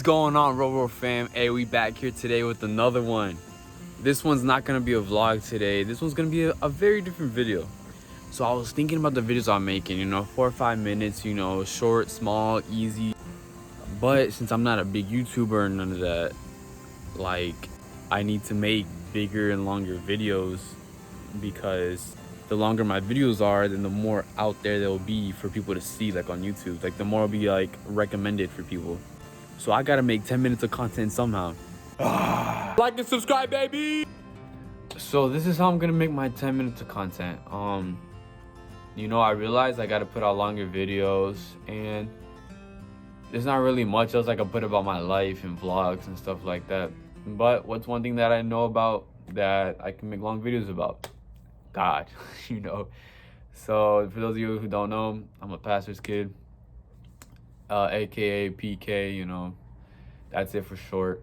What's going on, Robo fam? Hey, we back here today with another one. This one's not gonna be a vlog today. This one's gonna be a very different video. So I was thinking about the videos I'm making, 4 or 5 minutes, short, small, easy. But since I'm not a big YouTuber or none of that, like, I need to make bigger and longer videos, because the longer my videos are, then the more out there they'll be for people to see, like on YouTube. Like, the more it'll be like recommended for people. So I gotta make 10 minutes of content somehow. Like and subscribe, baby! So this is how I'm gonna make my 10 minutes of content. I realized I gotta put out longer videos, and there's not really much else I can put about my life and vlogs and stuff like that. But what's one thing that I know about that I can make long videos about? God, So for those of you who don't know, I'm a pastor's kid. AKA PK, that's it for short.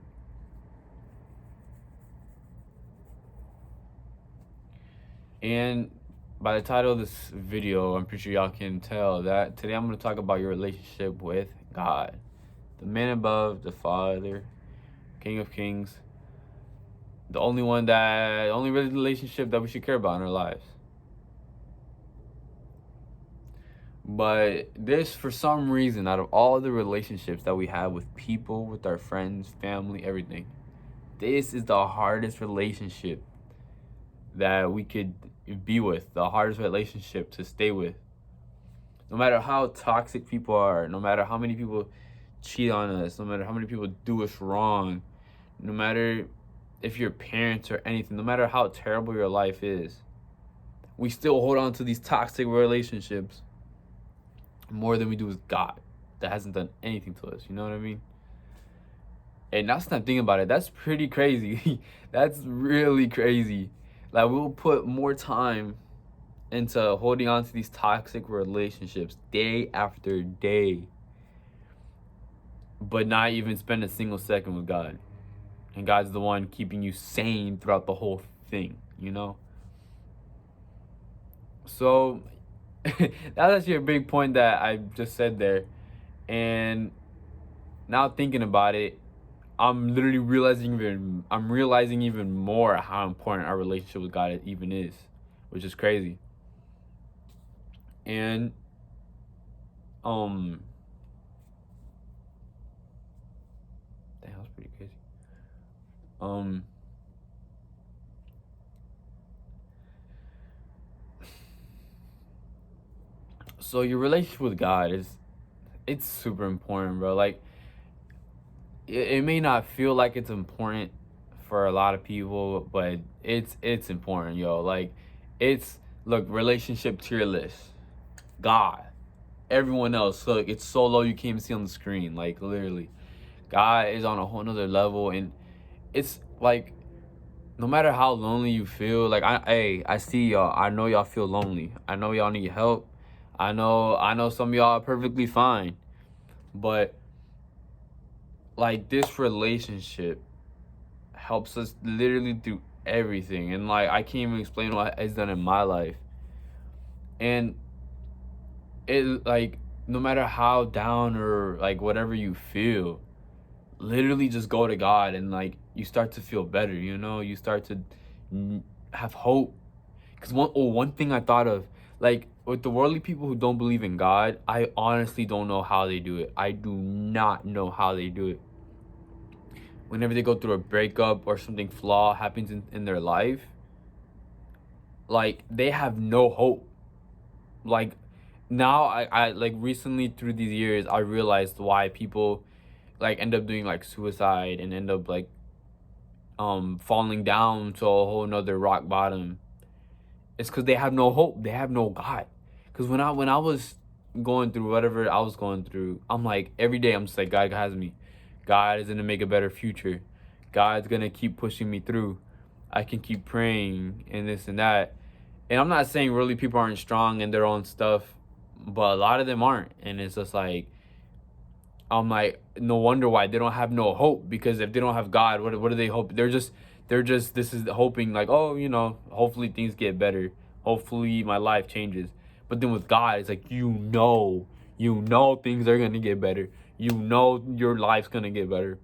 And by the title of this video, I'm pretty sure y'all can tell that today I'm going to talk about your relationship with God, the man above, the Father, King of Kings, the only relationship that we should care about in our lives. But this, for some reason, out of all the relationships that we have with people, with our friends, family, everything, this is the hardest relationship that we could be with, the hardest relationship to stay with. No matter how toxic people are, no matter how many people cheat on us, no matter how many people do us wrong, no matter if you're parents or anything, no matter how terrible your life is, we still hold on to these toxic relationships more than we do with God, that hasn't done anything to us. You know what I mean? And that's not thinking about it. That's pretty crazy. That's really crazy. Like, we'll put more time into holding on to these toxic relationships day after day, but not even spend a single second with God. And God's the one keeping you sane throughout the whole thing, So that's actually a big point that I just said there. And now thinking about it, I'm literally realizing even more how important our relationship with God even is, which is crazy. And damn, that was pretty crazy. So your relationship with God it's super important, bro. Like, it may not feel like it's important for a lot of people, but it's important, yo. Like, look, relationship tier list. God. Everyone else, look, it's so low you can't even see on the screen. Like, literally. God is on a whole nother level, and it's like, no matter how lonely you feel, like, I see y'all. I know y'all feel lonely. I know y'all need help. I know some of y'all are perfectly fine. But, like, this relationship helps us literally through everything. And, like, I can't even explain what it's done in my life. And it, like, no matter how down or, like, whatever you feel, literally just go to God, and, like, you start to feel better, You start to have hope. Because one thing I thought of, like, with the worldly people who don't believe in God, I honestly don't know how they do it. I do not know how they do it. Whenever they go through a breakup or something flaw happens in their life, like, they have no hope. Like, now I like, recently through these years, I realized why people, like, end up doing, like, suicide and end up, like, falling down to a whole nother rock bottom. It's because they have no hope. They have no God. Because when I was going through whatever I was going through, I'm like, every day I'm just like, God has me. God is going to make a better future. God's going to keep pushing me through. I can keep praying and this and that. And I'm not saying really people aren't strong in their own stuff, but a lot of them aren't. And it's just like, I'm like, no wonder why they don't have no hope. Because if they don't have God, what do they hope? They're just this is hoping, like, oh, hopefully things get better. Hopefully my life changes. But then with God, it's like, things are gonna get better. You know your life's gonna get better.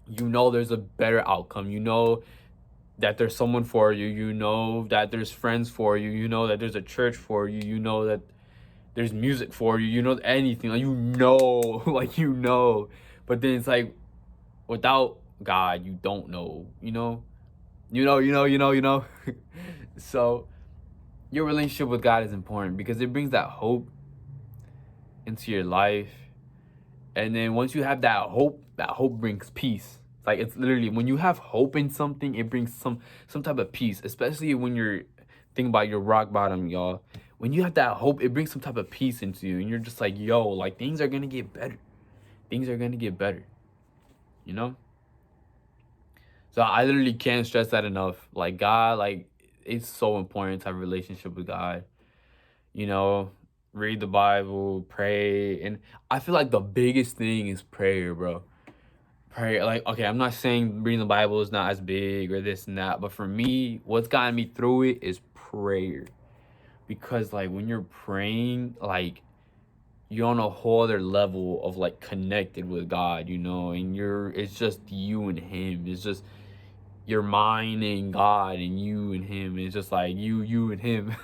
You know there's a better outcome. You know that there's someone for you. You know that there's friends for you. You know that there's a church for you. You know that there's music for you. You know anything. Like, you know, like, you know. But then it's like, without God, you don't know. You know. So your relationship with God is important because it brings that hope into your life. And then once you have that hope brings peace. Like, it's literally, when you have hope in something, it brings some type of peace, especially when you're thinking about your rock bottom, y'all. When you have that hope, it brings some type of peace into you, and you're just like, yo, like, things are gonna get better. Things are gonna get better, you know? So I literally can't stress that enough. Like, God, like, it's so important to have a relationship with God. You know, read the Bible, pray, and I feel like the biggest thing is prayer, bro. Prayer, like, okay, I'm not saying reading the Bible is not as big or this and that, but for me, what's gotten me through it is prayer. Because, like, when you're praying, like, you're on a whole other level of, like, connected with God, and it's just you and Him. It's just your mind and God, and you and Him. It's just like you and Him.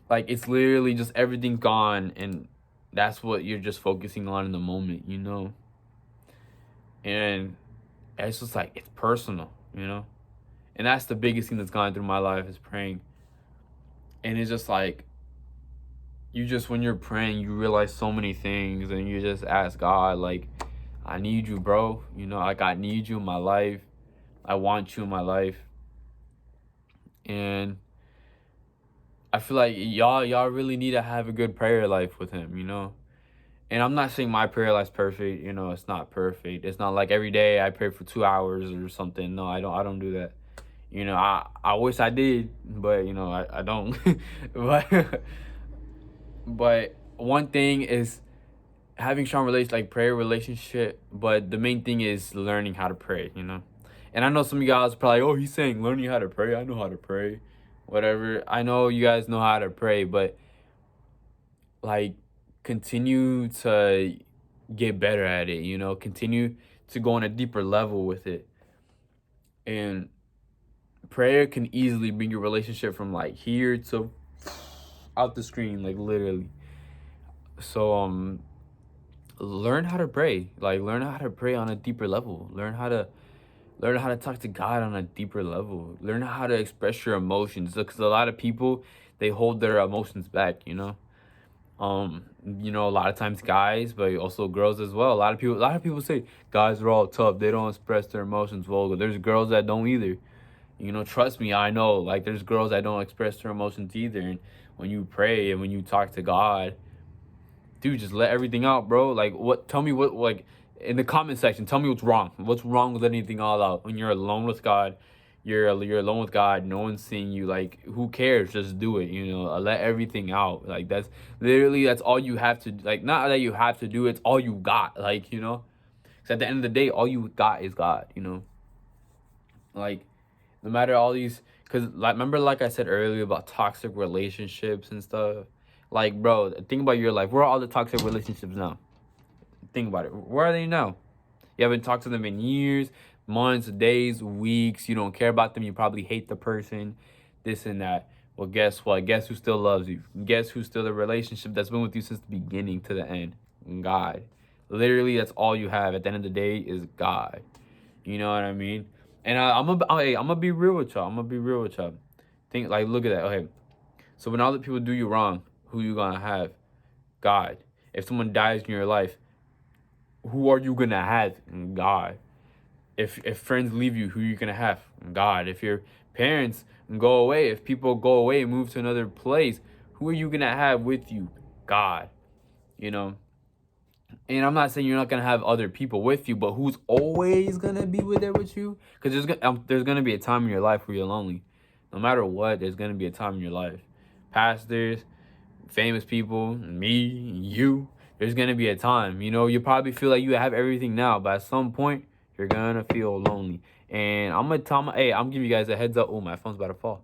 Like, it's literally just everything's gone, and that's what you're just focusing on in the moment. And it's just like, it's personal. And that's the biggest thing that's gone through my life, is praying. And it's just like, when you're praying, you realize so many things, and you just ask God, like, I need you, bro. Like, I need you in my life. I want you in my life. And I feel like y'all really need to have a good prayer life with Him. And I'm not saying my prayer life's perfect. It's not perfect. It's not like every day I pray for 2 hours or something. No, I don't do that. I wish I did, but I don't. but but one thing is having strong like prayer relationship, but the main thing is learning how to pray. And I know some of you guys are probably, oh, he's saying learning how to pray. I know how to pray. Whatever. I know you guys know how to pray, but, like, continue to get better at it. Continue to go on a deeper level with it. And prayer can easily bring your relationship from, like, here to out the screen, like, literally. So learn how to pray. Like, learn how to pray on a deeper level. Learn how to talk to God on a deeper level. Learn how to express your emotions, because a lot of people, they hold their emotions back. A lot of times guys, but also girls as well. A lot of people say guys are all tough, they don't express their emotions well. There's girls that don't either. Trust me, I know. Like, there's girls that don't express their emotions either. And when you pray and when you talk to God, dude, just let everything out, bro. Like, tell me what, like, in the comment section, tell me what's wrong with letting anything all out. When you're alone with God, you're alone with God, no one's seeing you. Like, who cares? Just do it. Let everything out. Like, that's all you have to, like, not that you have to do, it's all you got. Like, 'cause at the end of the day, all you got is God. Like, no matter all these, because, like, remember, like I said earlier about toxic relationships and stuff. Like, bro, think about your life. Where are all the toxic relationships now? Think about it. Where are they now? You haven't talked to them in years, months, days, weeks. You don't care about them. You probably hate the person, this and that. Well, guess what? Guess who still loves you? Guess who's still the relationship that's been with you since the beginning to the end? God. Literally, that's all you have at the end of the day is God. You know what I mean? And I'm gonna be real with y'all. Think, like, look at that. Okay, so when all the people do you wrong, who you gonna have? God. If someone dies in your life, who are you gonna have? God. If friends leave you, who are you gonna have? God. If your parents go away, if people go away and move to another place, who are you gonna have with you? God. And I'm not saying you're not gonna have other people with you, but who's always gonna be there with you? Because there's gonna be a time in your life where you're lonely. No matter what, there's gonna be a time in your life. Pastors, famous people, me, you. There's gonna be a time. You probably feel like you have everything now, but at some point, you're gonna feel lonely. And I'm gonna give you guys a heads up. Oh, my phone's about to fall.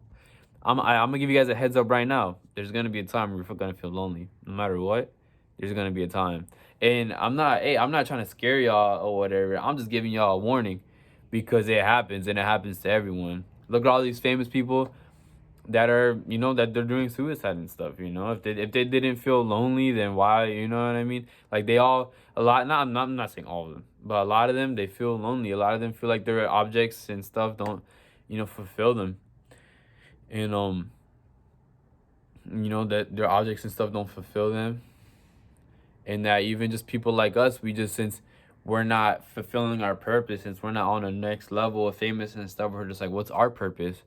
I'm gonna give you guys a heads up right now. There's gonna be a time where you're gonna feel lonely. No matter what, there's gonna be a time. And I'm not trying to scare y'all or whatever. I'm just giving y'all a warning because it happens and it happens to everyone. Look at all these famous people that are, that they're doing suicide and stuff. If they didn't feel lonely, then why? You know what I mean? Like they all a lot. Not I'm not saying all of them, but a lot of them they feel lonely. A lot of them feel like their objects and stuff don't, fulfill them, and that their objects and stuff don't fulfill them, and that even just people like us, since we're not fulfilling our purpose, since we're not on the next level of famous and stuff, we're just like, what's our purpose?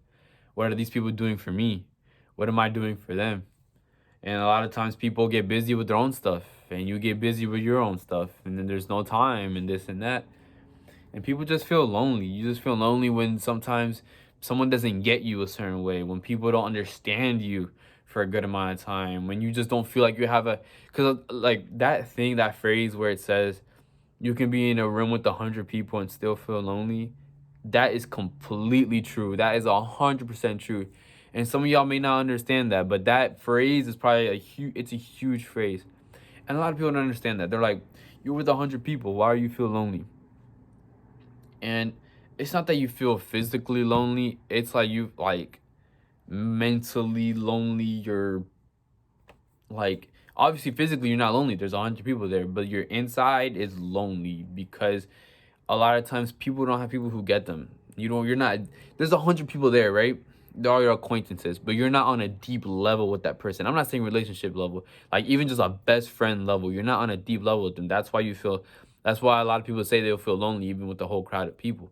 What are these people doing for me? What am I doing for them? And a lot of times people get busy with their own stuff, and you get busy with your own stuff, and then there's no time and this and that. And people just feel lonely. You just feel lonely when sometimes someone doesn't get you a certain way, when people don't understand you for a good amount of time, when you just don't feel like you have because like that phrase where it says you can be in a room with 100 people and still feel lonely. That is completely true. That is 100% true. And some of y'all may not understand that, but that phrase is probably it's a huge phrase. And a lot of people don't understand that. They're like, you're with 100 people. Why are you feel lonely? And it's not that you feel physically lonely. It's like you like mentally lonely. You're like, obviously physically you're not lonely. There's 100 people there, but your inside is lonely because a lot of times people don't have people who get them. You're not, there's 100 people there, right? They're all your acquaintances, but you're not on a deep level with that person. I'm not saying relationship level, like even just a best friend level. You're not on a deep level with them. That's why a lot of people say they'll feel lonely even with the whole crowd of people.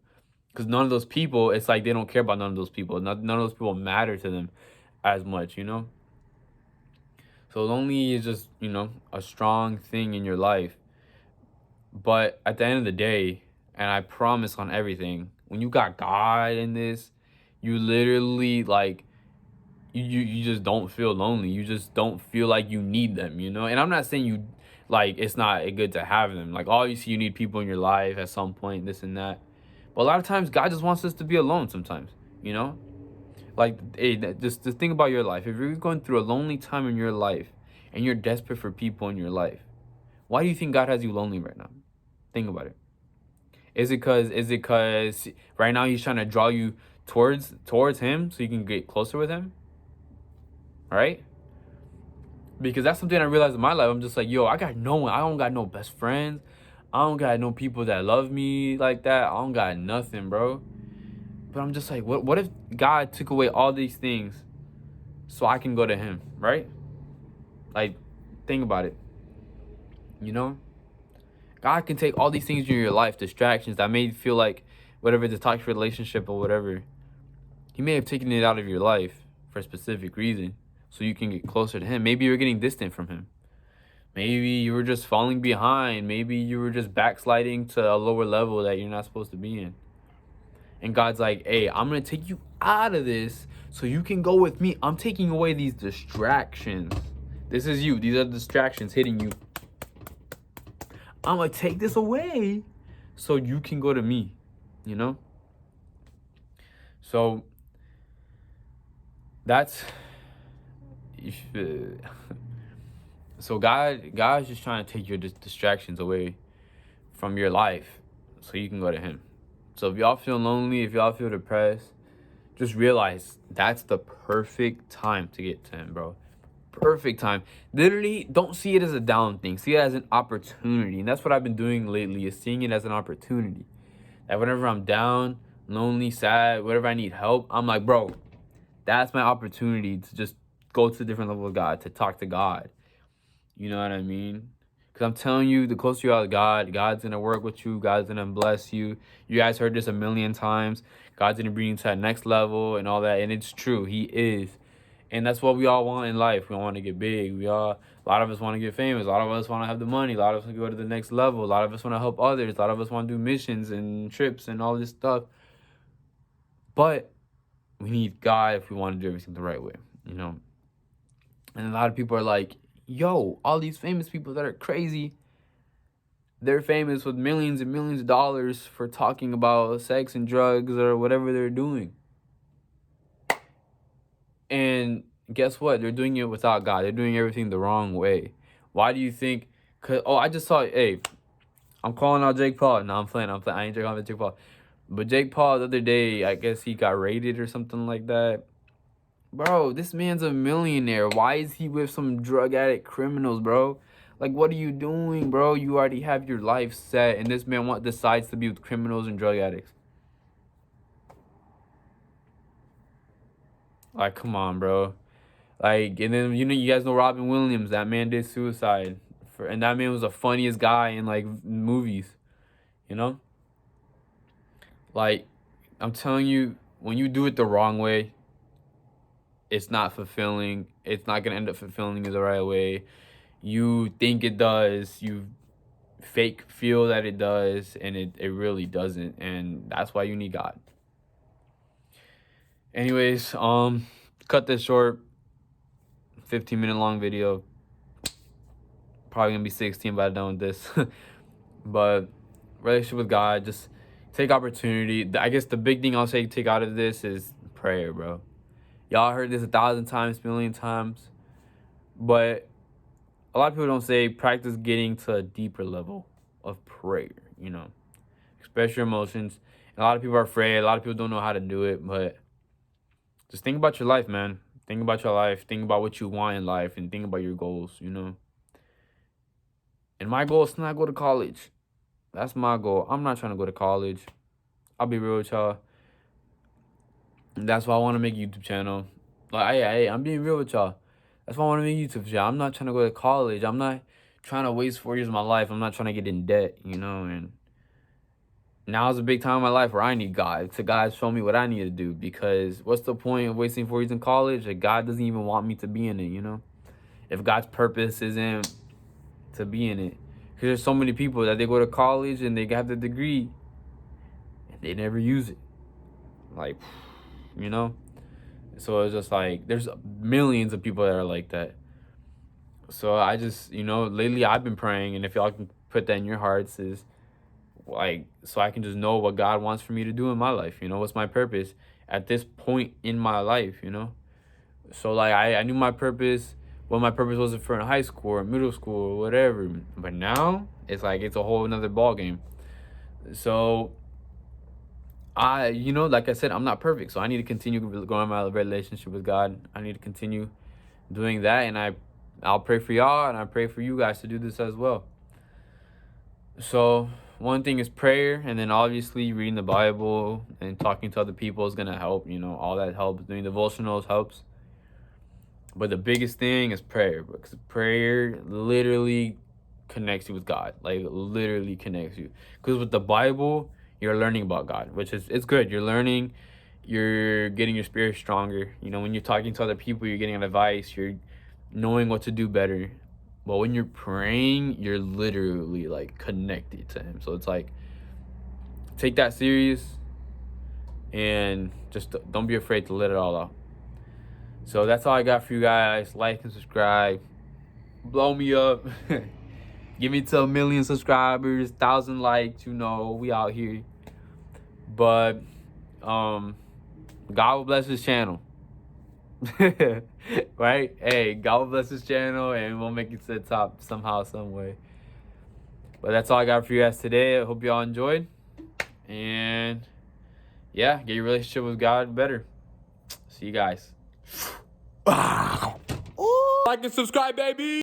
Because none of those people, it's like they don't care about none of those people. None of those people matter to them as much. So lonely is just, a strong thing in your life. But at the end of the day, and I promise on everything, when you got God in this, you literally like you just don't feel lonely. You just don't feel like you need them. And I'm not saying you like it's not good to have them. Like obviously you need people in your life at some point, this and that. But a lot of times God just wants us to be alone sometimes, you know? Like hey, just think about your life. If you're going through a lonely time in your life and you're desperate for people in your life, why do you think God has you lonely right now? Think about it. Is it cause right now he's trying to draw you towards him so you can get closer with him? Right? Because that's something I realized in my life. I'm just like, yo, I got no one. I don't got no best friends. I don't got no people that love me like that. I don't got nothing, bro. But I'm just like, what if God took away all these things so I can go to him, right? Like, think about it. God can take all these things in your life, distractions that made you feel like whatever the toxic relationship or whatever. He may have taken it out of your life for a specific reason so you can get closer to him. Maybe you're getting distant from him. Maybe you were just falling behind. Maybe you were just backsliding to a lower level that you're not supposed to be in. And God's like, hey, I'm going to take you out of this so you can go with me. I'm taking away these distractions. This is you. These are distractions hitting you. I'm going to take this away so you can go to me, So that's so God's just trying to take your distractions away from your life so you can go to him. So if y'all feel lonely, if y'all feel depressed, just realize that's the perfect time to get to him, bro. Perfect time. Literally, don't see it as a down thing. See it as an opportunity. And that's what I've been doing lately, is seeing it as an opportunity. That whenever I'm down, lonely, sad, whatever I need help, I'm like, bro, that's my opportunity to just go to a different level of God, to talk to God. You know what I mean? Because I'm telling you, the closer you are to God, God's going to work with you. God's going to bless you. You guys heard this a million times. God's going to bring you to that next level and all that. And it's true. He is. And that's what we all want in life. We want to get big. A lot of us want to get famous. A lot of us want to have the money. A lot of us want to go to the next level. A lot of us want to help others. A lot of us want to do missions and trips and all this stuff. But we need God if we want to do everything the right way, And a lot of people are like, yo, all these famous people that are crazy, they're famous with millions and millions of dollars for talking about sex and drugs or whatever they're doing. And guess what? They're doing it without God. They're doing everything the wrong way. Why do you think Oh, I just saw. Hey, I'm calling out Jake Paul. No, I'm playing. I ain't calling out Jake Paul. But Jake Paul the other day, I guess he got raided or something like that. Bro, this man's a millionaire. Why is he with some drug addict criminals, bro? Like, what are you doing, bro? You already have your life set, and this man decides to be with criminals and drug addicts. Like, come on, bro. Like, and then you guys know Robin Williams. That man did suicide, and that man was the funniest guy in like movies. You know, like, I'm telling you, when you do it the wrong way, it's not fulfilling. It's not gonna end up fulfilling you the right way. You think it does. You fake feel that it does, and it really doesn't. And that's why you need God. Anyways, cut this short. 15-minute long video. Probably gonna be 16 by done with this. But relationship with God, just take opportunity. I guess the big thing I'll say take out of this is prayer, bro. Y'all heard this 1,000 times, million times. But a lot of people don't say practice getting to a deeper level of prayer, you know. Express your emotions. And a lot of people are afraid. A lot of people don't know how to do it. But just think about your life, man. Think about your life. Think about what you want in life. And think about your goals, you know. And my goal is to not go to college. That's my goal. I'm not trying to go to college. I'll be real with y'all. And that's why I want to make a YouTube channel. Like, I'm being real with y'all. That's why I want to make a YouTube channel. I'm not trying to go to college. I'm not trying to waste 4 years of my life. I'm not trying to get in debt, you know. And now's a big time in my life where I need God. To God show me what I need to do. Because what's the point of wasting 4 years in college if God doesn't even want me to be in it, you know? If God's purpose isn't to be in it. Because there's so many people that they go to college and they have the degree and they never use it. Like, you know? So it's just like, there's millions of people that are like that. So I just, you know, lately I've been praying, and if y'all can put that in your hearts, is like, so I can just know what God wants for me to do in my life. You know, what's my purpose at this point in my life, you know? So like, I knew my purpose, what my purpose was for in high school or middle school or whatever. But now it's like, it's a whole another ball game. So you know, like I said, I'm not perfect. So I need to continue growing my relationship with God. I need to continue doing that. And I'll pray for y'all, and I pray for you guys to do this as well. So one thing is prayer, and then obviously reading the Bible and talking to other people is going to help. You know, all that helps. Doing devotionals helps. But the biggest thing is prayer, because prayer literally connects you with God. Like, literally connects you. Because with the Bible, you're learning about God, which is, it's good. You're learning, you're getting your spirit stronger. You know, when you're talking to other people, you're getting advice, you're knowing what to do better. But when you're praying, you're literally like connected to him. So it's like, take that serious, and just don't be afraid to let it all out. So that's all I got for you guys. Like and subscribe. Blow me up. Give me to 1 million subscribers, 1,000 likes, you know, we out here. But God will bless his channel. Right? Hey, God will bless his channel, and we'll make it to the top somehow, some way. But that's all I got for you guys today. I hope y'all enjoyed. And yeah, get your relationship with God better. See you guys. Like and subscribe, baby.